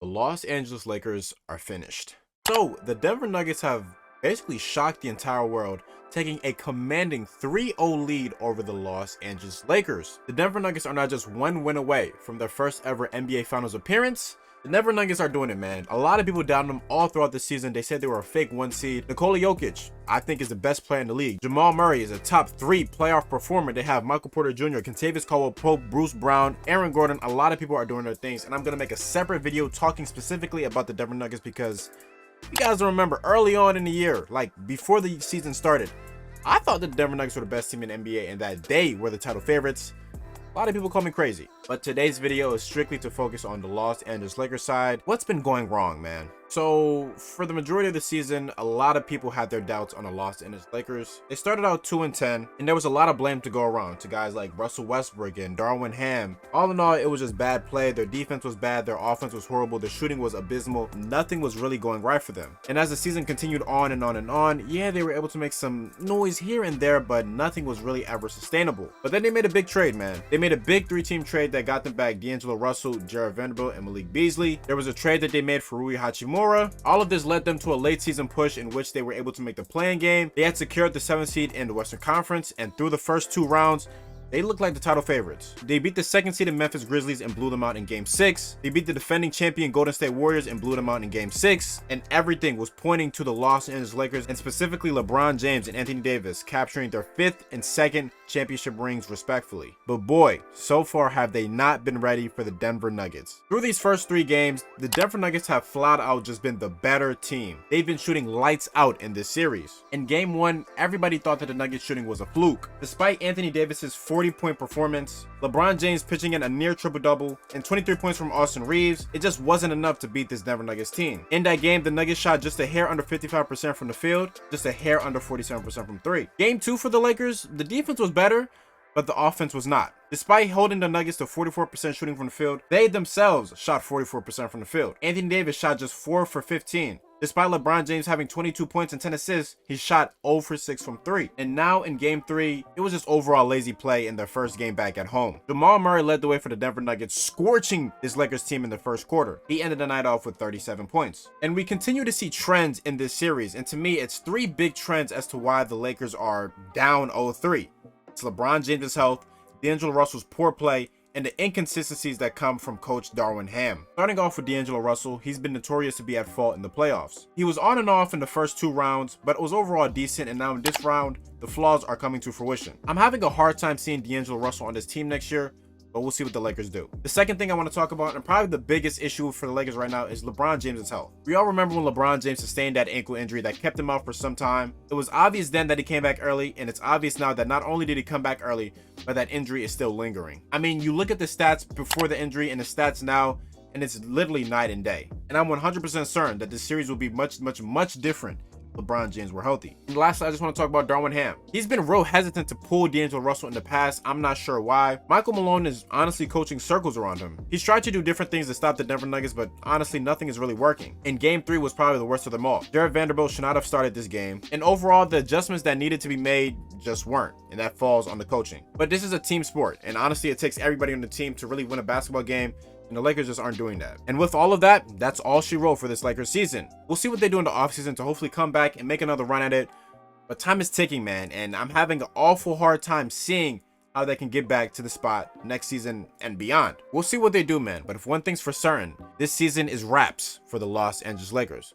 The Los Angeles Lakers are finished. So the Denver Nuggets have basically shocked the entire world, taking a commanding 3-0 lead over the Los Angeles Lakers. The Denver Nuggets are now just one win away from their first ever NBA Finals appearance. The Denver Nuggets are doing it, man. A lot of people doubted them all throughout the season. They said they were a fake 1 seed. Nikola Jokic, I think, is the best player in the league. Jamal Murray is a top 3 playoff performer. They have Michael Porter Jr., Kentavious Caldwell-Pope, Bruce Brown, Aaron Gordon. A lot of people are doing their things, and I'm going to make a separate video talking specifically about the Denver Nuggets because you guys remember early on in the year, like before the season started, I thought the Denver Nuggets were the best team in the NBA and that they were the title favorites. A lot of people call me crazy, but today's video is strictly to focus on the Los Angeles Lakers side. What's been going wrong, man? So for the majority of the season, a lot of people had their doubts on the Los Angeles Lakers. They started out 2-10, and there was a lot of blame to go around to guys like Russell Westbrook and Darvin Ham. All in all, it was just bad play. Their defense was bad, their offense was horrible, their shooting was abysmal. Nothing was really going right for them. And as the season continued on and on and on, yeah, they were able to make some noise here and there, but nothing was really ever sustainable. But then they made a big trade, man. They made a big 3-team trade that got them back D'Angelo Russell, Jarred Vanderbilt, and Malik Beasley. There was a trade that they made for Rui Hachimura. All of this led them to a late season push in which they were able to make the play-in game. They had secured the 7th seed in the Western Conference, and through the first 2 rounds, they looked like the title favorites. They beat the 2nd seed Memphis Grizzlies and blew them out in Game 6. They beat the defending champion Golden State Warriors and blew them out in Game 6. And everything was pointing to the Los Angeles Lakers, and specifically LeBron James and Anthony Davis capturing their 5th and 2nd championship rings respectfully. But boy, so far have they not been ready for the Denver Nuggets. Through these first 3 games, the Denver Nuggets have flat out just been the better team. They've been shooting lights out in this series. In Game 1, everybody thought that the Nuggets shooting was a fluke. Despite Anthony Davis's 40-point performance, LeBron James pitching in a near triple-double, and 23 points from Austin Reeves, it just wasn't enough to beat this Denver Nuggets team. In that game, the Nuggets shot just a hair under 55% from the field, just a hair under 47% from 3. Game 2 for the Lakers, the defense was better, but the offense was not. Despite holding the Nuggets to 44% shooting from the field, they themselves shot 44% from the field. Anthony Davis shot just 4 for 15. Despite LeBron James having 22 points and 10 assists, he shot 0 for 6 from 3. And now in Game 3, it was just overall lazy play in their first game back at home. Jamal Murray led the way for the Denver Nuggets, scorching this Lakers team in the first quarter. He ended the night off with 37 points. And we continue to see trends in this series, and to me, it's 3 big trends as to why the Lakers are down 0-3. It's LeBron James' health, D'Angelo Russell's poor play, and the inconsistencies that come from coach Darvin Ham. Starting off with D'Angelo Russell, he's been notorious to be at fault in the playoffs. He was on and off in the first 2 rounds, but it was overall decent, and now in this round, the flaws are coming to fruition. I'm having a hard time seeing D'Angelo Russell on this team next year, but we'll see what the Lakers do. The second thing I want to talk about, and probably the biggest issue for the Lakers right now, is LeBron James' health. We all remember when LeBron James sustained that ankle injury that kept him out for some time. It was obvious then that he came back early, and it's obvious now that not only did he come back early, but that injury is still lingering. I mean, you look at the stats before the injury and the stats now, and it's literally night and day. And I'm 100% certain that this series will be much different LeBron James were healthy. And lastly, I just want to talk about Darvin Ham. He's been real hesitant to pull D'Angelo Russell in the past. I'm not sure why. Michael Malone is honestly coaching circles around him. He's tried to do different things to stop the Denver Nuggets, but honestly, nothing is really working. And Game 3 was probably the worst of them all. Jarred Vanderbilt should not have started this game. And overall, the adjustments that needed to be made just weren't. And that falls on the coaching. But this is a team sport. And honestly, it takes everybody on the team to really win a basketball game. And the Lakers just aren't doing that. And with all of that, that's all she wrote for this Lakers season. We'll see what they do in the offseason to hopefully come back and make another run at it. But time is ticking, man. And I'm having an awful hard time seeing how they can get back to the spot next season and beyond. We'll see what they do, man. But if one thing's for certain, this season is wraps for the Los Angeles Lakers.